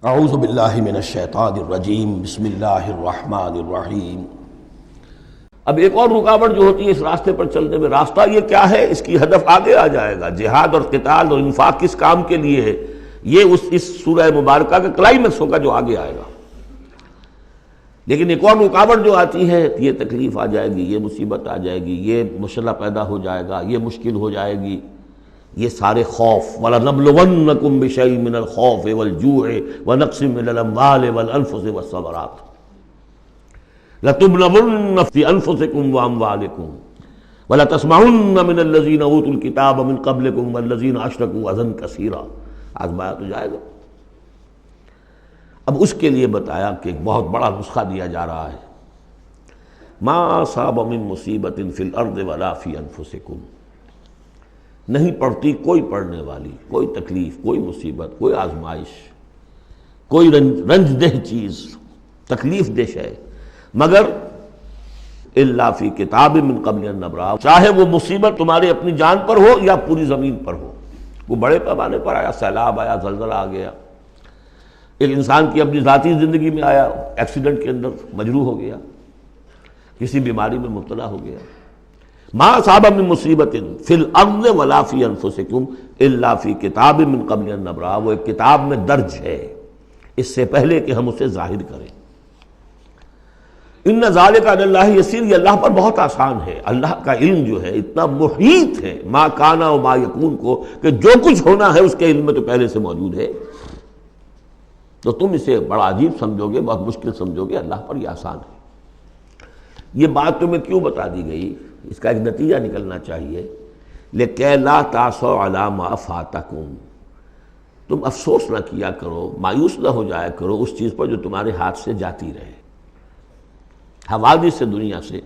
اعوذ باللہ من الشیطان الرجیم بسم اللہ الرحمن الرحیم۔ اب ایک اور رکاوٹ جو ہوتی ہے اس راستے پر چلنے میں، راستہ یہ کیا ہے، اس کی ہدف آگے آ جائے گا۔ جہاد اور قتال اور انفاق کس کام کے لیے ہے، یہ اس سورہ مبارکہ کا کلائمیکس ہوگا جو آگے آئے گا۔ لیکن ایک اور رکاوٹ جو آتی ہے، یہ تکلیف آ جائے گی، یہ مصیبت آ جائے گی، یہ مسئلہ پیدا ہو جائے گا، یہ مشکل ہو جائے گی، یہ سارے خوف وَلَنَبْلُوَنَّكُمْ بِشَيْءٍ مِّنَ الْخَوْفِ وَالْجُوعِ وَنَقْصٍ مِّنَ الْأَمْوَالِ وَالْأَنفُسِ وَالثَّمَرَاتِ لَتُبْلَوُنَّ فِي أَنفُسِكُمْ وَأَمْوَالِكُمْ وَلَتَسْمَعُنَّ مِنَ الَّذِينَ أُوتُوا الْكِتَابَ مِن قَبْلِكُمْ وَالَّذِينَ أَشْرَكُوا أَذًى كَثِيرًا۔ آزمایا تو جائے گا۔ اب اس کے لیے بتایا کہ ایک بہت بڑا نسخہ دیا جا رہا ہے، مَا أَصَابَ مِن مُّصِيبَةٍ فِي الْأَرْضِ وَلَا فِي أَنفُسِكُمْ، نہیں پڑتی کوئی پڑنے والی، کوئی تکلیف، کوئی مصیبت، کوئی آزمائش، کوئی رنج دہ چیز، تکلیف دہ ہے، مگر الا فی کتاب من قبل ان نبرأہ، چاہے وہ مصیبت تمہاری اپنی جان پر ہو یا پوری زمین پر ہو۔ وہ بڑے پیمانے پر آیا، سیلاب آیا، زلزلہ آ گیا، ایک انسان کی اپنی ذاتی زندگی میں آیا، ایکسیڈنٹ کے اندر مجروح ہو گیا، کسی بیماری میں مبتلا ہو گیا۔ ما اصاب من مصیبت فی الارض ولا فی انفسکم الا فی کتاب من قبل ان نبرأہ، وہ ایک کتاب میں درج ہے اس سے پہلے کہ ہم اسے ظاہر کریں۔ ان ذالک علی اللہ یسیر، یہ اللہ پر بہت آسان ہے۔ اللہ کا علم جو ہے اتنا محیط ہے ما کان و ما یکون کو، کہ جو کچھ ہونا ہے اس کے علم میں تو پہلے سے موجود ہے۔ تو تم اسے بڑا عجیب سمجھو گے، بہت مشکل سمجھو گے، اللہ پر یہ آسان ہے۔ یہ بات تمہیں کیوں بتا دی گئی، اس کا ایک نتیجہ نکلنا چاہیے، لِكَيْ لَا تَأْسَوْا عَلَىٰ مَا فَاتَكُمْ، تم افسوس نہ کیا کرو، مایوس نہ ہو جایا کرو اس چیز پر جو تمہارے ہاتھ سے جاتی رہے۔ حوادث سے، دنیا سے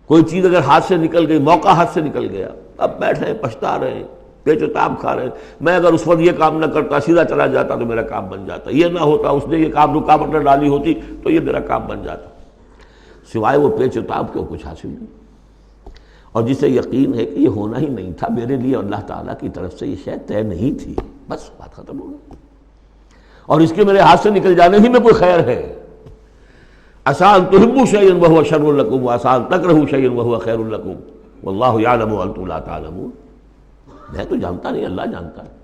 کوئی چیز اگر ہاتھ سے نکل گئی، موقع ہاتھ سے نکل گیا، اب بیٹھے ہیں پچھتا رہے ہیں، پیچ و تاب کھا رہے ہیں، میں اگر اس وقت یہ کام نہ کرتا، سیدھا چلا جاتا تو میرا کام بن جاتا، یہ نہ ہوتا، اس نے یہ کام رکاوٹ نہ ڈالی ہوتی تو یہ میرا کام بن جاتا۔ سوائے وہ پیچ و تاب کے کچھ حاصل نہیں، اور جسے یقین ہے کہ یہ ہونا ہی نہیں تھا میرے لیے، اللہ تعالیٰ کی طرف سے یہ شے طے نہیں تھی، بس بات ختم ہو گئی، اور اس کے میرے ہاتھ سے نکل جانے ہی میں کوئی خیر ہے۔ عسیٰ ان تحبوا شیئا وہو شر لکم وعسیٰ ان تکرہوا شیئا وہو خیر لکم واللہ یعلم وانتم لا تعلمون۔ میں تو جانتا نہیں، اللہ جانتا ہے۔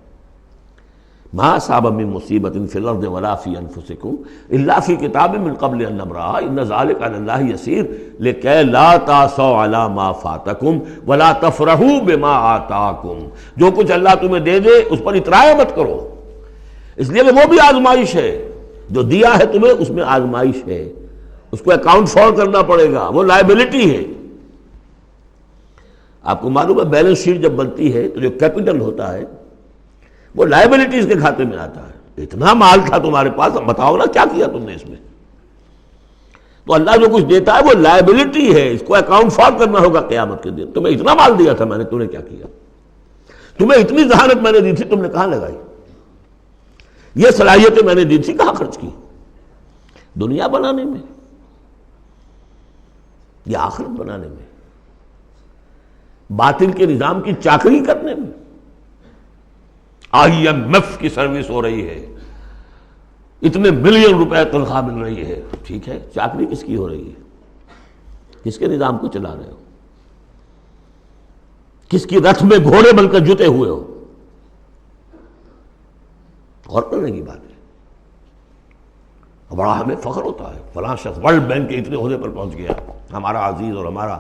ما اصاب من مصیبت فی الارض ولا فی انفسکم الا فی کتاب من قبل ان نبرأہ ان ذلک علی اللہ یسیر لکی لا تأسوا علی ما فاتکم ولا تفرحوا بما آتاکم، جو کچھ اللہ تمہیں دے دے اس پر اترایا مت کرو، اس لیے کہ وہ بھی آزمائش ہے، جو دیا ہے تمہیں اس میں آزمائش ہے، اس کو اکاؤنٹ فار کرنا پڑے گا، وہ لائبلٹی ہے۔ آپ کو معلوم ہے بیلنس شیٹ جب بنتی ہے تو جو کیپٹل ہوتا ہے وہ لائبلٹیز کے کھاتے میں آتا ہے۔ اتنا مال تھا تمہارے پاس، اب بتاؤ نا کیا کیا تم نے اس میں۔ تو اللہ جو کچھ دیتا ہے وہ لائبلٹی ہے، اس کو اکاؤنٹ فار کرنا ہوگا قیامت کے دن۔ تمہیں اتنا مال دیا تھا میں نے، تم نے کیا کیا؟ تمہیں اتنی ذہانت میں نے دی تھی، تم نے کہاں لگائی؟ یہ صلاحیتیں میں نے دی تھی، کہاں خرچ کی؟ دنیا بنانے میں یا آخرت بنانے میں؟ باطل کے نظام کی چاکری کرنے میں؟ IMF کی سروس ہو رہی ہے، اتنے ملین روپے تنخواہ مل رہی ہے، ٹھیک ہے، چاکری کس کی ہو رہی ہے؟ کس کے نظام کو چلا رہے ہو؟ کس کی رتھ میں گھوڑے بن کر جتے ہوئے ہو؟ غور کرنے کی بات ہے۔ بڑا ہمیں فخر ہوتا ہے، فلاں شخص ورلڈ بینک کے اتنے عہدے پر پہنچ گیا، ہمارا عزیز اور ہمارا۔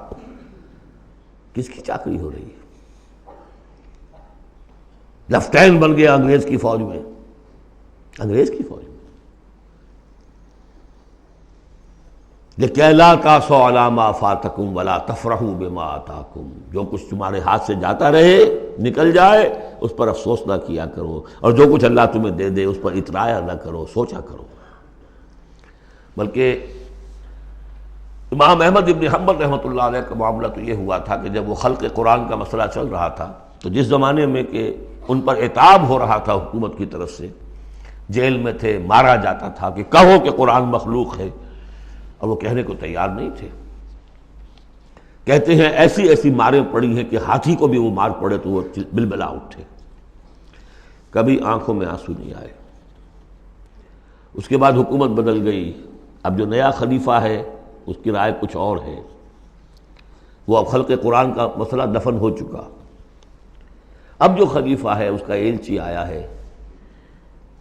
کس کی چاکری ہو رہی ہے؟ لیفٹیننٹ بن گیا انگریز کی فوج میں، انگریز کی فوج میں۔ لِكَيْ لَا تَأْسَوْا عَلَىٰ مَا فَاتَكُمْ وَلَا تَفْرَحُوا بِمَا آتَاكُمْ، جو کچھ تمہارے ہاتھ سے جاتا رہے، نکل جائے، اس پر افسوس نہ کیا کرو، اور جو کچھ اللہ تمہیں دے دے اس پر اترایا نہ کرو، سوچا کرو۔ بلکہ امام احمد ابن حنبل رحمۃ اللہ علیہ کا معاملہ تو یہ ہوا تھا کہ جب وہ خلق قرآن کا مسئلہ چل رہا تھا تو جس زمانے میں کہ ان پر عتاب ہو رہا تھا حکومت کی طرف سے، جیل میں تھے، مارا جاتا تھا کہ کہو کہ قرآن مخلوق ہے، اور وہ کہنے کو تیار نہیں تھے۔ کہتے ہیں ایسی ایسی ماریں پڑی ہیں کہ ہاتھی کو بھی وہ مار پڑے تو وہ بلبلا اٹھے۔ کبھی آنکھوں میں آنسو نہیں آئے، اس کے بعد حکومت بدل گئی، اب جو نیا خلیفہ ہے اس کی رائے کچھ اور ہے، وہ اب خلق قرآن کا مسئلہ دفن ہو چکا۔ اب جو خلیفہ ہے اس کا ایلچی آیا ہے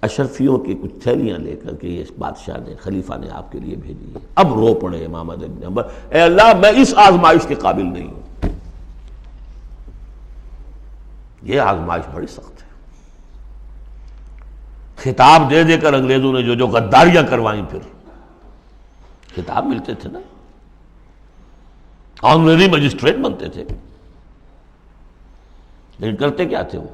اشرفیوں کی کچھ تھیلیاں لے کر کے، یہ بادشاہ نے، خلیفہ نے آپ کے لیے بھیجی ہے۔ اب رو پڑے امام احمد بن حنبل، اے اللہ میں اس آزمائش کے قابل نہیں ہوں۔ یہ آزمائش بڑی سخت ہے۔ خطاب دے دے کر انگریزوں نے جو غداریاں کروائیں، پھر خطاب ملتے تھے نا، آنریری مجسٹریٹ بنتے تھے، لیکن کرتے کیا تھے وہ؟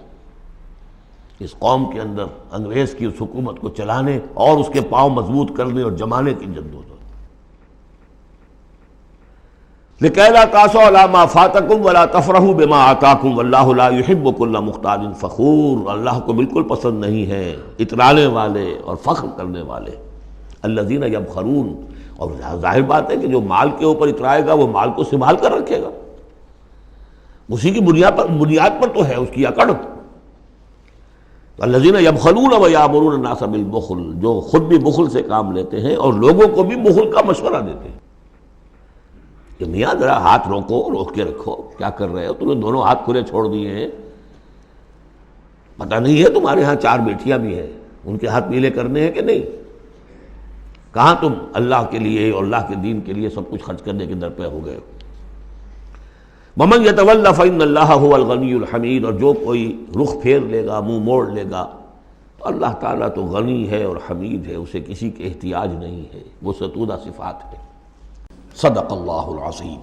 اس قوم کے اندر انگریز کی اس حکومت کو چلانے اور اس کے پاؤں مضبوط کرنے اور جمانے کی جدوجہد۔ لِكَيْ لَا تَأْسَوْا عَلَىٰ مَا فَاتَكُمْ وَلَا تَفْرَحُوا بِمَا آتَاكُمْ وَاللَّهُ لَا يُحِبُّ كُلَّ مُخْتَالٍ فَخُورٍ۔ اللہ کو بالکل پسند نہیں ہے اترانے والے اور فخر کرنے والے، الذین یبخلون، اور ظاہر بات ہے کہ جو مال کے اوپر اترائے گا وہ مال کو سنبھال کر رکھے گا، اسی کی بنیاد پر تو ہے اس کی اکڑ۔ الذین یبخلون ویامرون الناس بالبخل، جو خود بھی بخل سے کام لیتے ہیں اور لوگوں کو بھی بخل کا مشورہ دیتے ہیں کہ میاں ذرا ہاتھ روک کے رکھو، کیا کر رہے ہو؟ تم نے دونوں ہاتھ کھلے چھوڑ دیے ہیں، پتہ نہیں ہے تمہارے ہاں 4 بیٹیاں بھی ہیں، ان کے ہاتھ پیلے کرنے ہیں کہ نہیں؟ کہاں تم اللہ کے لیے اور اللہ کے دین کے لیے سب کچھ خرچ کرنے کے درپے ہو گئے ہو؟ وَمَن يَتَوَلَّ فَإِنَّ اللَّهَ هُوَ الْغَنِيُّ الْحَمِيدُ، اور جو کوئی رخ پھیر لے گا، منہ موڑ لے گا، تو اللہ تعالیٰ تو غنی ہے اور حمید ہے، اسے کسی کے احتیاج نہیں ہے، وہ ستودہ صفات ہے۔ صدق اللہ العظیم۔